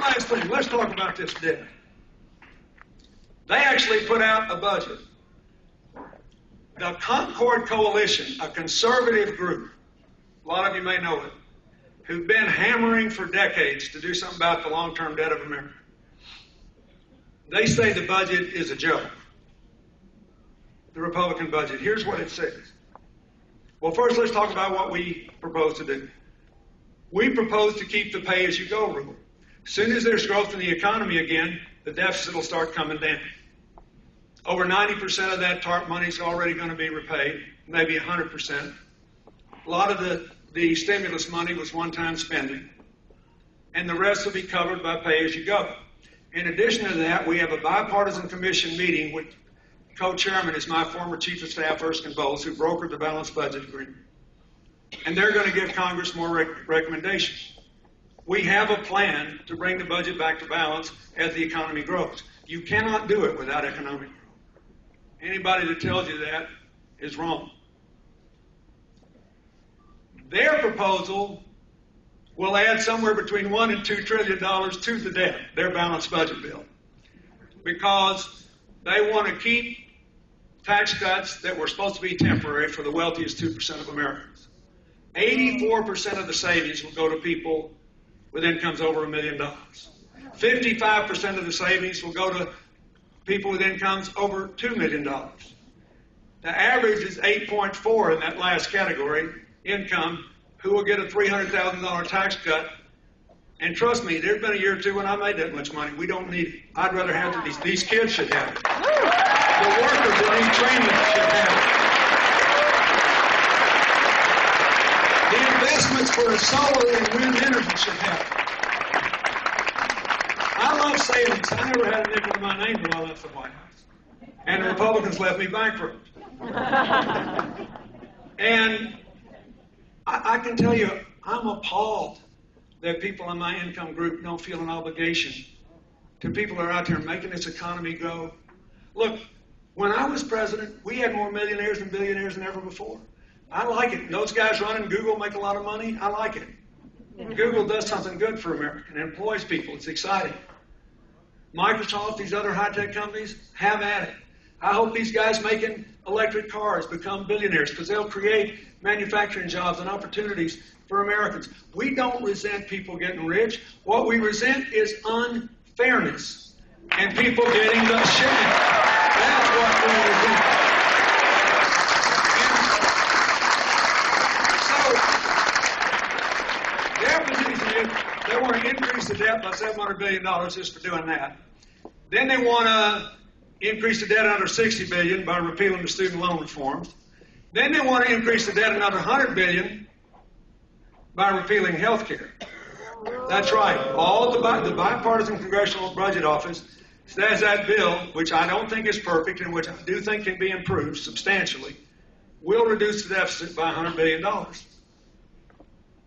last thing. Let's talk about this debt. They actually put out a budget. The Concord Coalition, a conservative group, a lot of you may know it, who've been hammering for decades to do something about the long-term debt of America. They say the budget is a joke. The Republican budget. Here's what it says. Well, first let's talk about what we propose to do. We propose to keep the pay-as-you-go rule. As soon as there's growth in the economy again, the deficit will start coming down. Over 90% of that TARP money is already going to be repaid, maybe 100%. A lot of the stimulus money was one-time spending, and the rest will be covered by pay-as-you-go. In addition to that, we have a bipartisan commission meeting with co-chairman is my former chief of staff, Erskine Bowles, who brokered the balanced budget agreement. And they're going to give Congress more recommendations. We have a plan to bring the budget back to balance as the economy grows. You cannot do it without economic growth. Anybody that tells you that is wrong. Their proposal will add somewhere between $1 and $2 trillion to the debt, their balanced budget bill, because they want to keep tax cuts that were supposed to be temporary for the wealthiest 2% of Americans. 84% of the savings will go to people with incomes over $1 million. 55% of the savings will go to people with incomes over $2 million. The average is 8.4 in that last category, income, who will get a $300,000 tax cut. And trust me, there's been a year or two when I made that much money. We don't need it. I'd rather have it. These kids should have it. The workers that need training should have it. The investments for solar and wind energy should have it. I love savings. I never had a nickel to my name until I left the White House. And the Republicans left me bankrupt. And I can tell you, I'm appalled that people in my income group don't feel an obligation to people who are out there making this economy go. Look, when I was president, we had more millionaires and billionaires than ever before. I like it. Those guys running Google make a lot of money. I like it. Google does something good for America and employs people. It's exciting. Microsoft, these other high-tech companies, have at it. I hope these guys making electric cars become billionaires because they'll create manufacturing jobs and opportunities for Americans. We don't resent people getting rich. What we resent is unfairness and people getting the shame. That's what we resent. So, their position is they want to increase the debt by $700 billion just for doing that. Then they want to increase the debt under $60 billion by repealing the student loan reforms. Then they want to increase the debt another $100 billion by repealing health care. That's right. All the bipartisan Congressional Budget Office says that bill, which I don't think is perfect and which I do think can be improved substantially, will reduce the deficit by $100 billion.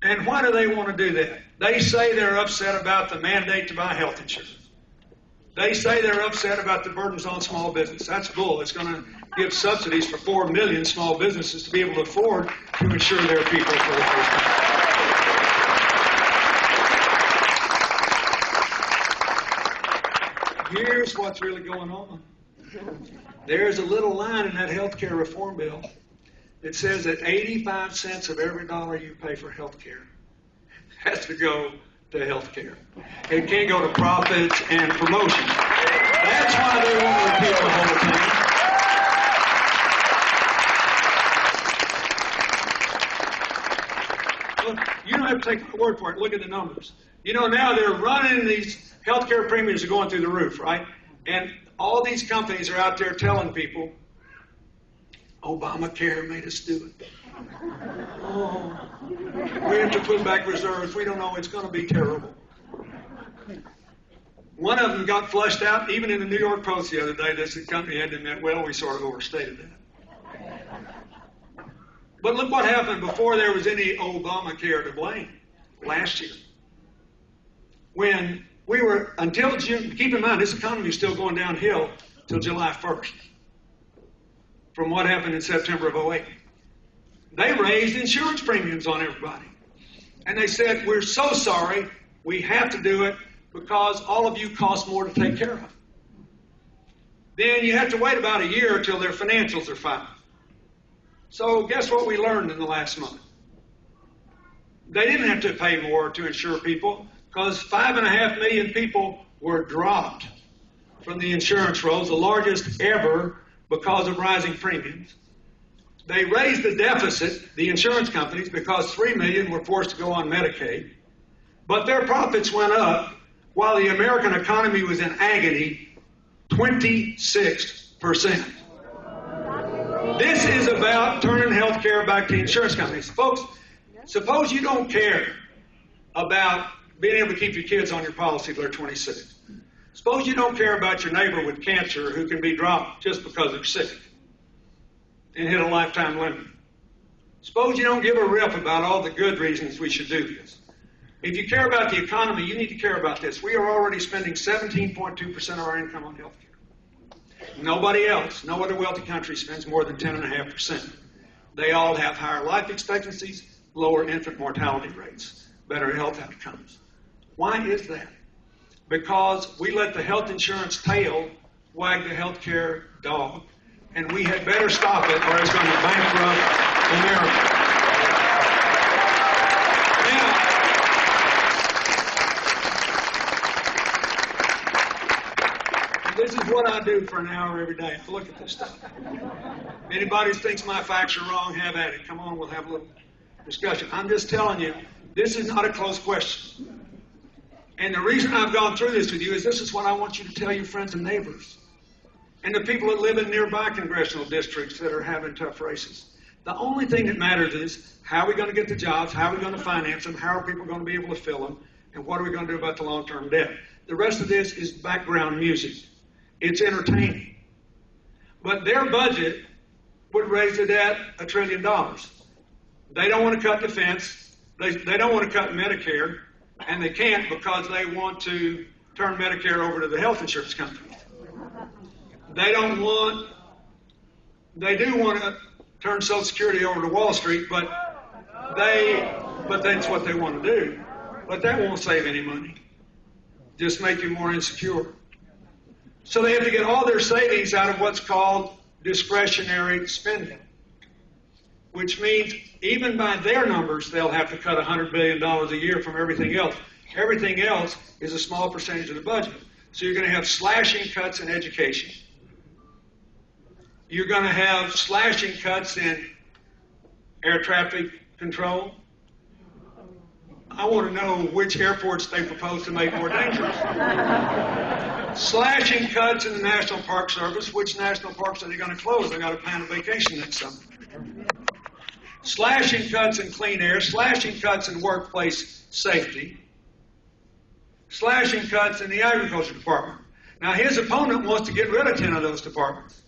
And why do they want to do that? They say they're upset about the mandate to buy health insurance. They say they're upset about the burdens on small business. That's bull. It's going to give subsidies for 4 million small businesses to be able to afford to insure their people for the first time. Here's what's really going on. There's a little line in that health care reform bill that says that 85 cents of every dollar you pay for health care has to go to health care. It can't go to profits and promotions. That's why they want to repeal the whole thing. Look, you don't have to take my word for it. Look at the numbers. You know, now they're running these healthcare premiums are going through the roof, right? And all these companies are out there telling people, Obamacare made us do it. Oh, we have to put back reserves. We don't know. It's going to be terrible. One of them got flushed out, even in the New York Post the other day. This company had to admit, well, we sort of overstated that. But look what happened before there was any Obamacare to blame last year. When we were, until June, keep in mind, this economy is still going downhill till July 1st from what happened in September of 2008. They raised insurance premiums on everybody. And they said, we're so sorry, we have to do it, because all of you cost more to take care of. Then you have to wait about a year until their financials are filed. So guess what we learned in the last month? They didn't have to pay more to insure people because 5.5 million people were dropped from the insurance rolls, the largest ever because of rising premiums. They raised the deficit, the insurance companies, because 3 million were forced to go on Medicaid. But their profits went up while the American economy was in agony, 26%. This is about turning health care back to insurance companies. Folks, suppose you don't care about being able to keep your kids on your policy till they're 26. Suppose you don't care about your neighbor with cancer who can be dropped just because they're sick and hit a lifetime limit. Suppose you don't give a rip about all the good reasons we should do this. If you care about the economy, you need to care about this. We are already spending 17.2% of our income on health care. Nobody else, no other wealthy country spends more than 10.5%. They all have higher life expectancies, lower infant mortality rates, better health outcomes. Why is that? Because we let the health insurance tail wag the health care dog, and we had better stop it or it's going to bankrupt America. Now, this is what I do for an hour every day. I look at this stuff. Anybody who thinks my facts are wrong, have at it. Come on, we'll have a little discussion. I'm just telling you, this is not a closed question. And the reason I've gone through this with you is this is what I want you to tell your friends and neighbors and the people that live in nearby congressional districts that are having tough races. The only thing that matters is how are we going to get the jobs, how are we going to finance them, how are people going to be able to fill them, and what are we going to do about the long-term debt. The rest of this is background music. It's entertaining. But their budget would raise the debt $1 trillion. They don't want to cut defense. They don't want to cut Medicare. And they can't because they want to turn Medicare over to the health insurance companies. They do want to turn Social Security over to Wall Street, but that's what they want to do. But that won't save any money. Just make you more insecure. So they have to get all their savings out of what's called discretionary spending, which means even by their numbers, they'll have to cut $100 billion a year from everything else. Everything else is a small percentage of the budget. So you're going to have slashing cuts in education. You're going to have slashing cuts in air traffic control. I want to know which airports they propose to make more dangerous. Slashing cuts in the National Park Service. Which national parks are they going to close? They've got to plan a vacation next summer. Slashing cuts in clean air, slashing cuts in workplace safety, slashing cuts in the agriculture department. Now, his opponent wants to get rid of 10 of those departments.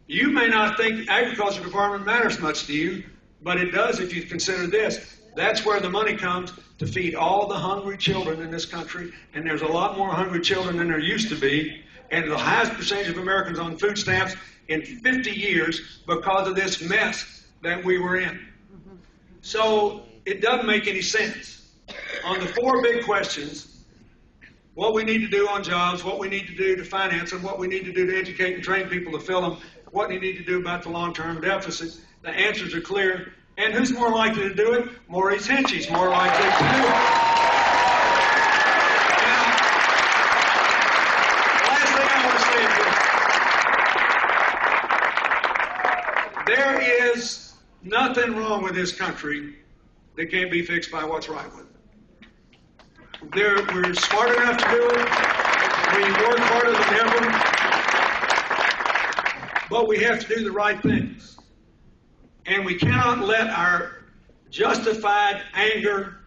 You may not think the agriculture department matters much to you, but it does if you consider this. That's where the money comes to feed all the hungry children in this country, and there's a lot more hungry children than there used to be, and the highest percentage of Americans on food stamps in 50 years because of this mess that we were in. So it doesn't make any sense. On the 4 big questions, what we need to do on jobs, what we need to do to finance them, what we need to do to educate and train people to fill them, what we need to do about the long-term deficit, the answers are clear. And who's more likely to do it? Maurice Hinchey's more likely to do it. Now, last thing I want to say is this. There is nothing wrong with this country that can't be fixed by what's right with it. We're smart enough to do it. We work harder than ever. But we have to do the right things. And we cannot let our justified anger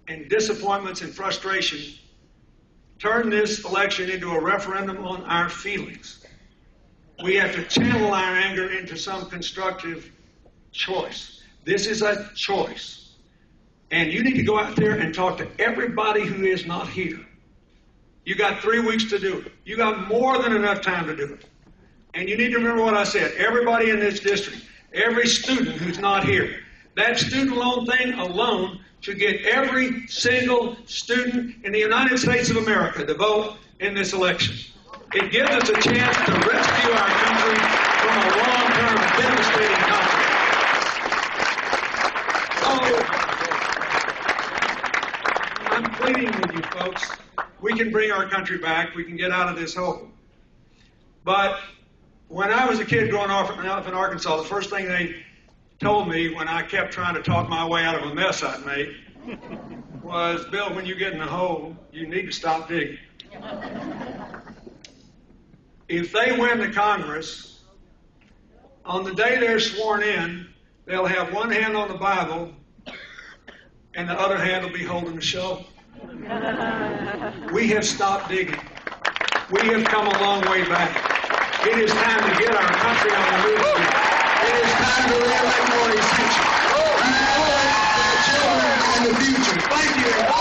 and disappointments and frustration turn this election into a referendum on our feelings. We have to channel our anger into some constructive choice. This is a choice. And you need to go out there and talk to everybody who is not here. You got 3 weeks to do it. You got more than enough time to do it. And you need to remember what I said. Everybody in this district, every student who's not here, That student loan thing alone should get every single student in the United States of America to vote in this election. It gives us a chance to rescue our country from a long-term devastating conflict. So, I'm pleading with you folks. We can bring our country back. We can get out of this hole. But when I was a kid growing up in Arkansas, the first thing they told me when I kept trying to talk my way out of a mess I'd made was, Bill, when you get in the hole, you need to stop digging. If they win the Congress, on the day they're sworn in, they'll have one hand on the Bible and the other hand will be holding the shovel. We have stopped digging. We have come a long way back. It is time to get our country on the move again. It is time to reelect Maurice Hinchey. The children and the future. Thank you.